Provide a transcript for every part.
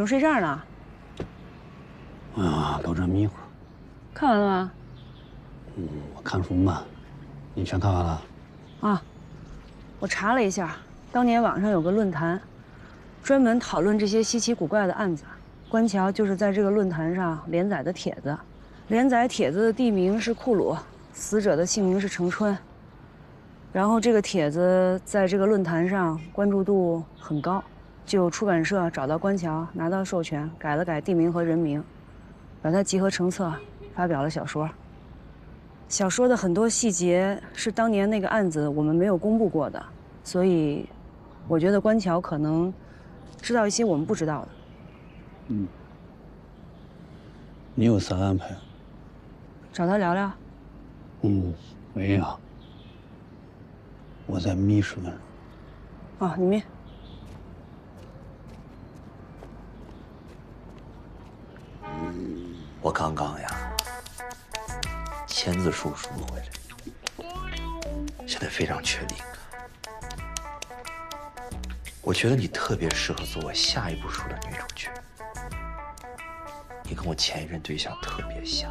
么睡这儿呢？哎呀，都这迷糊。看完了吗？我看书慢，你全看完了？啊，我查了一下，当年网上有个论坛，专门讨论这些稀奇古怪的案子。官桥就是在这个论坛上连载的帖子，连载帖子的地名是库鲁，死者的姓名是程春。然后这个帖子在这个论坛上关注度很高，就有出版社找到官桥，拿到授权，改了改地名和人名，把它集合成册，发表了小说。小说的很多细节是当年那个案子我们没有公布过的，所以我觉得官桥可能知道一些我们不知道的。你有啥安排？找他聊聊。没有。我在秘书那儿。哦，你密。我刚刚呀，签字书赎回来，现在非常确定。我觉得你特别适合做我下一部书的女主角。你跟我前一任对象特别像。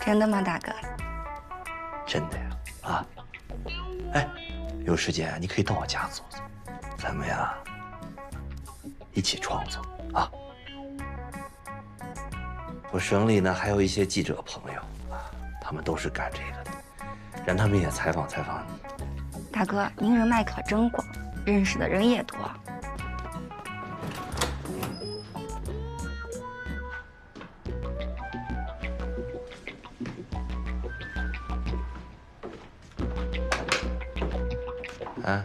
真的吗，大哥？真的呀，啊！哎，有时间你可以到我家坐坐，咱们呀一起创作啊。我省里呢还有一些记者朋友啊，他们都是干这个的，让他们也采访采访你。大哥，您人脉可真广，认识的人也多。啊，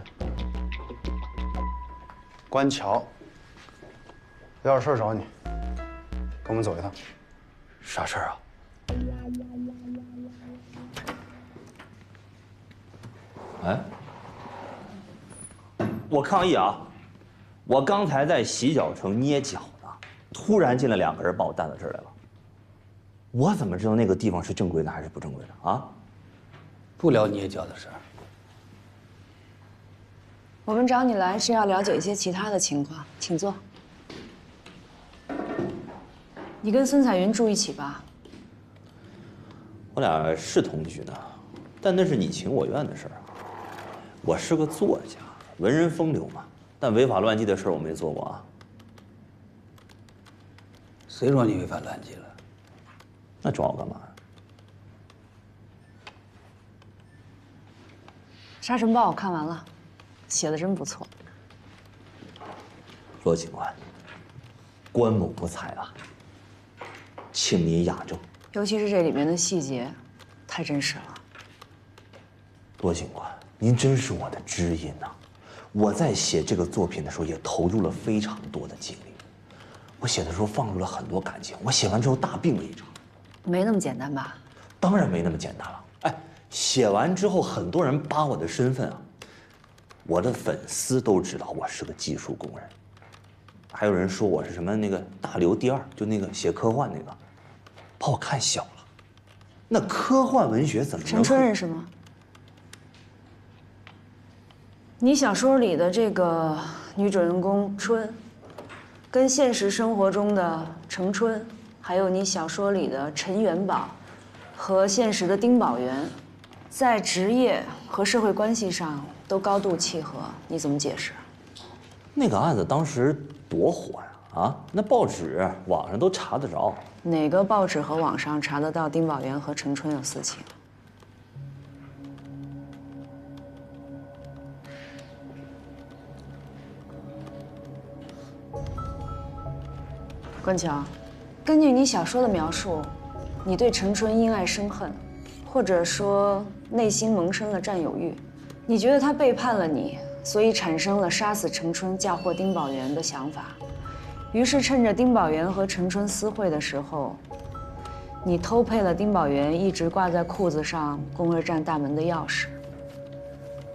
官桥，有点事找你，跟我们走一趟。啥事儿啊？哎，我抗议啊！我刚才在洗脚城捏脚呢，突然进来2个人把我带到这儿来了。我怎么知道那个地方是正规的还是不正规的啊？不聊捏脚的事儿。我们找你来是要了解一些其他的情况，请坐。你跟孙彩云住一起吧？我俩是同居呢，但那是你情我愿的事儿啊。我是个作家，文人风流嘛，但违法乱纪的事儿我没做过啊。谁说你违法乱纪了？那抓我干嘛呀？《沙尘暴》我看完了，写的真不错。罗警官，关某不才啊，请您雅正。尤其是这里面的细节，太真实了。罗警官，您真是我的知音呐！我在写这个作品的时候也投入了非常多的精力，我写的时候放入了很多感情。我写完之后大病了一场。没那么简单吧？当然没那么简单了。哎，写完之后很多人扒我的身份啊，我的粉丝都知道我是个技术工人，还有人说我是什么那个大刘第2，就那个写科幻那个，把我看小了。那科幻文学怎么能？陈春认识吗？你小说里的这个女主人公春，跟现实生活中的程春，还有你小说里的陈元宝，和现实的丁宝元，在职业和社会关系上都高度契合，你怎么解释？那个案子当时多火呀！啊，那报纸、网上都查得着。哪个报纸和网上查得到丁宝元和程春有私情？关桥，根据你小说的描述，你对程春因爱生恨，或者说内心萌生了占有欲。你觉得他背叛了你，所以产生了杀死程春、嫁祸丁宝元的想法。于是趁着丁宝元和程春私会的时候，你偷配了丁宝元一直挂在裤子上供热站大门的钥匙，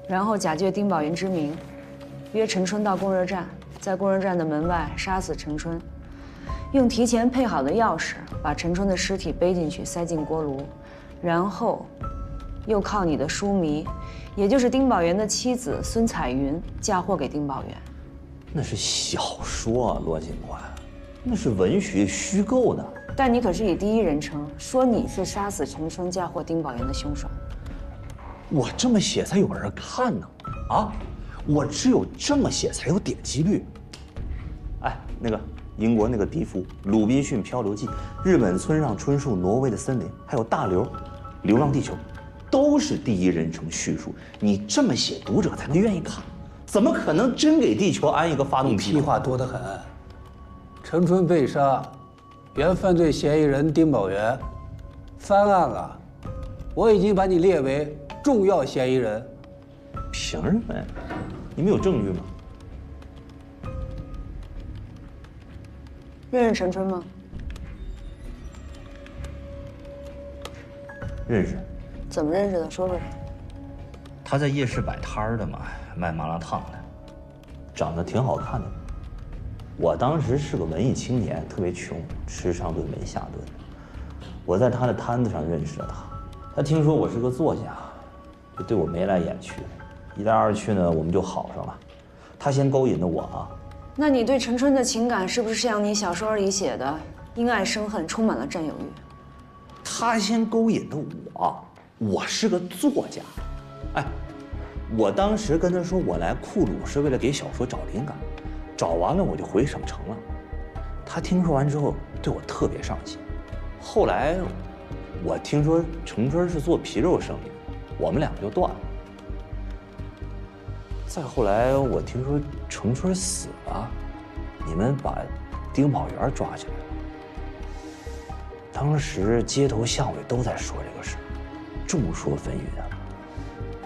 然后假借丁宝元之名，约程春到供热站，在供热站的门外杀死程春，用提前配好的钥匙把程春的尸体背进去，塞进锅炉，然后又靠你的书迷，也就是丁宝元的妻子孙彩云嫁祸给丁宝元。那是小说啊，罗警官，那是文学虚构的。但你可是以第一人称说你是杀死陈春嫁祸丁宝元的凶手。我这么写才有人看呢，啊，我只有这么写才有点击率。哎，那个英国那个笛夫《鲁滨逊漂流记》，日本村上春树《挪威的森林》，还有大刘《流浪地球》，都是第一人称叙述。你这么写，读者才能愿意看。怎么可能真给地球安一个发动机？屁话多得很。陈春被杀，原犯罪嫌疑人丁宝元翻案了，我已经把你列为重要嫌疑人。凭什么呀？你们有证据吗？认识陈春吗？认识。怎么认识的？说说。他在夜市摆摊儿的嘛，卖麻辣烫的，长得挺好看的。我当时是个文艺青年，特别穷，吃上顿没下顿。我在他的摊子上认识了他，他听说我是个作家，就对我眉来眼去的。一来二去呢，我们就好上了。他先勾引的我啊。那你对陈春的情感是不是像你小说里写的，因爱生恨，充满了占有欲？他先勾引的我，我是个作家。哎，我当时跟他说，我来库鲁是为了给小说找灵感，找完了我就回省城了。他听说完之后对我特别上心。后来我听说程春是做皮肉生意的，我们俩就断了。再后来我听说程春死了，你们把丁宝元抓起来了。当时街头巷尾都在说这个事，众说纷纭啊。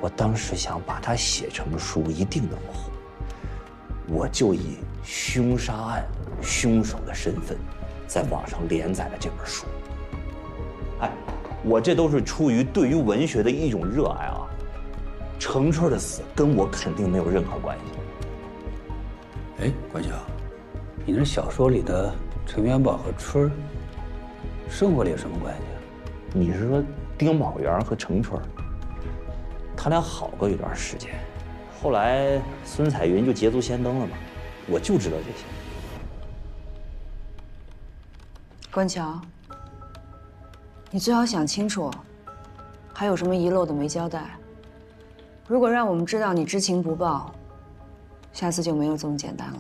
我当时想把它写成书，一定能火。我就以凶杀案凶手的身份，在网上连载了这本书。哎，我这都是出于对于文学的一种热爱啊。程春的死跟我肯定没有任何关系。哎，关晓，你那小说里的程元宝和春儿，生活里有什么关系啊？你是说丁宝元和程春？他俩好过一段时间，后来孙彩云就捷足先登了嘛，我就知道这些。关桥，你最好想清楚，还有什么遗漏的没交代。如果让我们知道你知情不报，下次就没有这么简单了。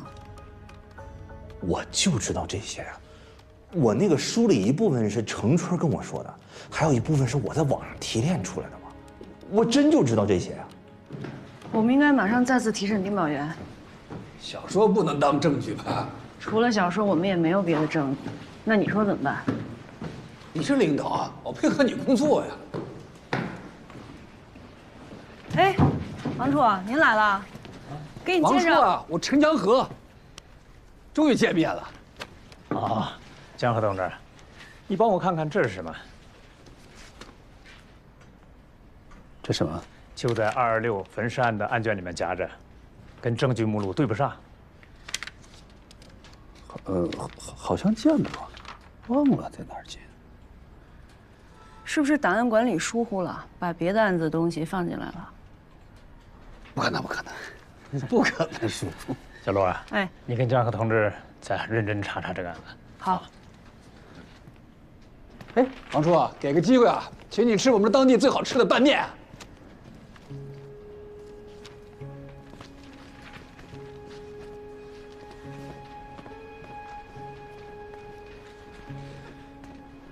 我就知道这些啊，我那个书里一部分是程春跟我说的，还有一部分是我在网上提炼出来的嘛。我真就知道这些啊！我们应该马上再次提审丁宝元。小说不能当证据吧？除了小说，我们也没有别的证据。那你说怎么办？你是领导啊，我配合你工作呀。哎，王处，您来了，给你介绍。王处啊，我陈江河，终于见面了。啊，江河同志，你帮我看看这是什么？这什么？就在226焚尸案的案卷里面夹着，跟证据目录对不上。好像见过，忘了在哪儿见。是不是档案馆里疏忽了，把别的案子的东西放进来了？不可能，不可能，不可能疏忽。小罗啊，哎，你跟江河同志再认真查查这个案子。好。哎，王处啊，给个机会啊，请你吃我们当地最好吃的拌面。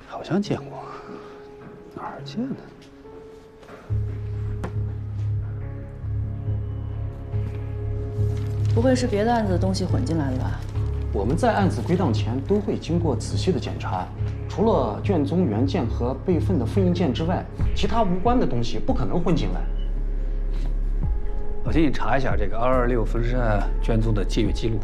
好像见过，哪儿见的？不会是别的案子的东西混进来的吧？我们在案子归档前都会经过仔细的检查，除了卷宗原件和备份的复印件之外，其他无关的东西不可能混进来。我建议查一下这个226焚尸案卷宗的借阅记录。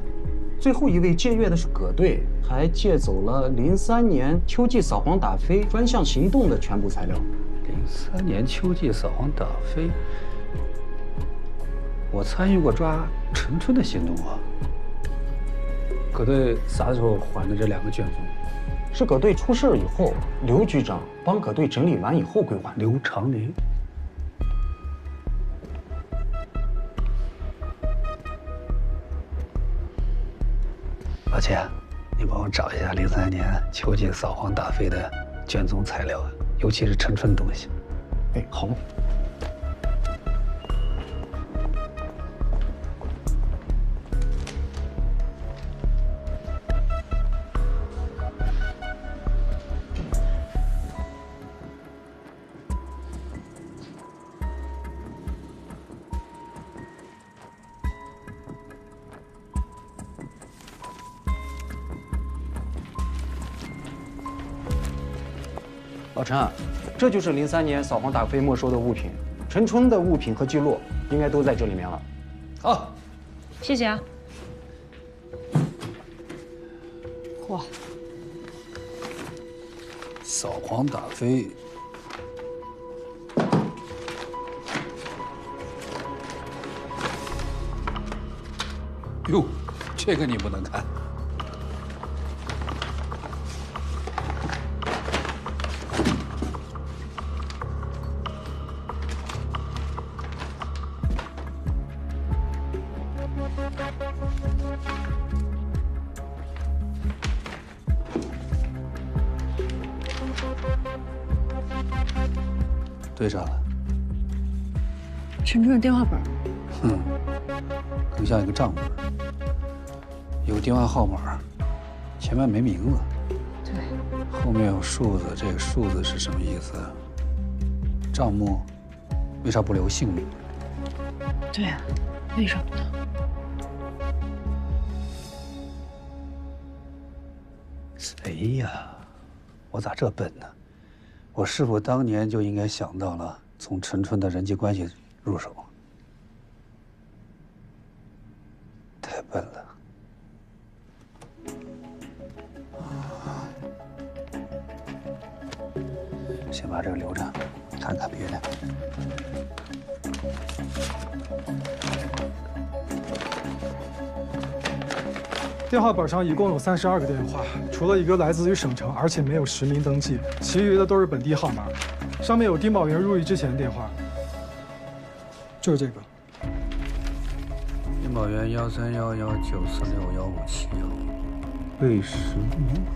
最后一位借阅的是葛队，还借走了03年秋季扫黄打非专项行动的全部材料。03年秋季扫黄打非，我参与过抓陈春的行动啊。葛队啥时候还的这2个卷宗？是葛队出事以后，刘局长帮葛队整理完以后归还。刘长林。抱歉，你帮我找一下03年秋季扫黄打非的卷宗材料，尤其是陈春东西。哎，好。老陈，这就是03年扫黄打非没收的物品，陈春的物品和记录应该都在这里面了。好，谢谢啊。嚯，扫黄打非，哟，这个你不能看。对上了，陈春的电话本。更像一个账本，有电话号码，前面没名字。对，后面有数字，这个数字是什么意思？账目为啥不留姓名？对啊，为什么呢？哎呀，我咋这笨呢？我是否当年就应该想到了从陈春的人际关系入手？太笨了。先把这个留着，看看别的。电话本上一共有32个电话，除了一个来自于省城，而且没有实名登记，其余的都是本地号码。上面有丁宝元入狱之前的电话，就是这个。丁宝元1311946157被10年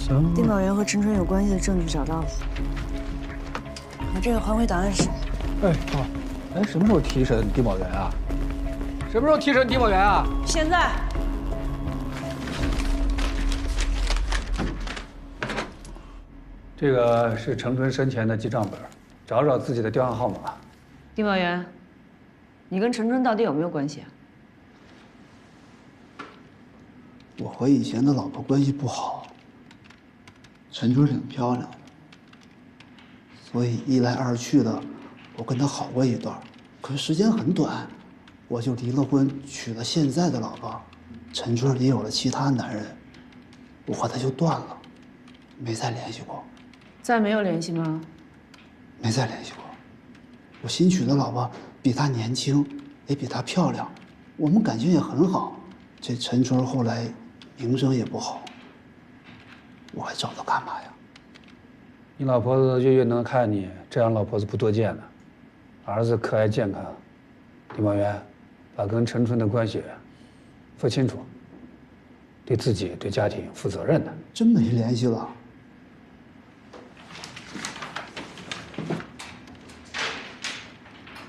后丁宝元和陈春有关系的证据找到了，把这个还回档案室。哎，好。哎，什么时候提审丁宝元啊？什么时候提审丁宝元啊？现在。这个是陈春生前的记账本，找找自己的电话号码。丁宝元，你跟陈春到底有没有关系啊？我和以前的老婆关系不好，陈春挺漂亮的，所以一来二去的，我跟她好过一段，可是时间很短，我就离了婚，娶了现在的老婆。陈春也有了其他男人，我和他就断了，没再联系过。再没有联系吗？没再联系过。我新娶的老婆比他年轻，也比他漂亮，我们感情也很好。这陈春后来名声也不好，我还找他干嘛呀？你老婆子月月能看你，这样老婆子不多见的。儿子可爱健康，丁宝元，把跟陈春的关系说清楚，对自己对家庭负责任的。真没联系了。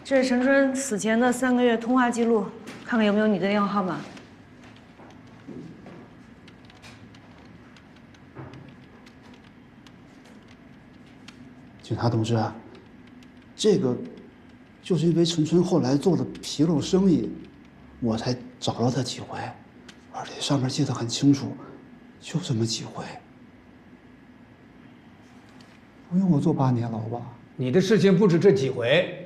这是陈春死前的3个月通话记录，看看有没有你的电话号码。警察同志，这个就是因为陈春后来做了皮肉生意，我才找到他几回，而且上面记得很清楚，就这么几回。不用我坐8年牢吧？你的事情不止这几回。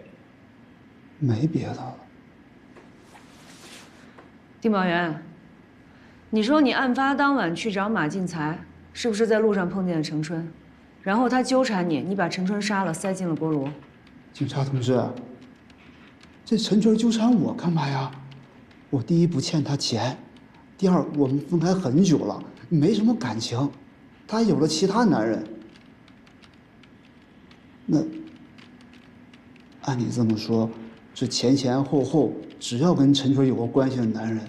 没别的了。丁宝元，你说你案发当晚去找马进才，是不是在路上碰见了陈春？然后他纠缠你，你把陈春杀了，塞进了锅炉。警察同志，这陈春纠缠我干嘛呀？我第一不欠他钱，第二我们分开很久了，没什么感情，他还有了其他男人。那按你这么说，这前前后后只要跟陈春有过关系的男人，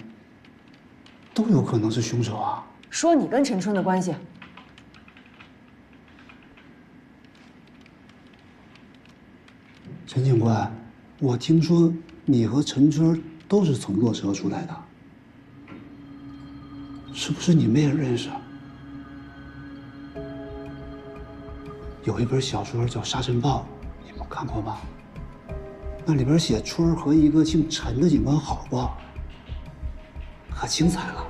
都有可能是凶手啊。说你跟陈春的关系。陈警官，我听说你和陈春都是从洛车出来的，是不是你们也认识？有一本小说叫《沙尘暴》，你们看过吗？那里边写春儿和一个姓陈的警官好过，可精彩了。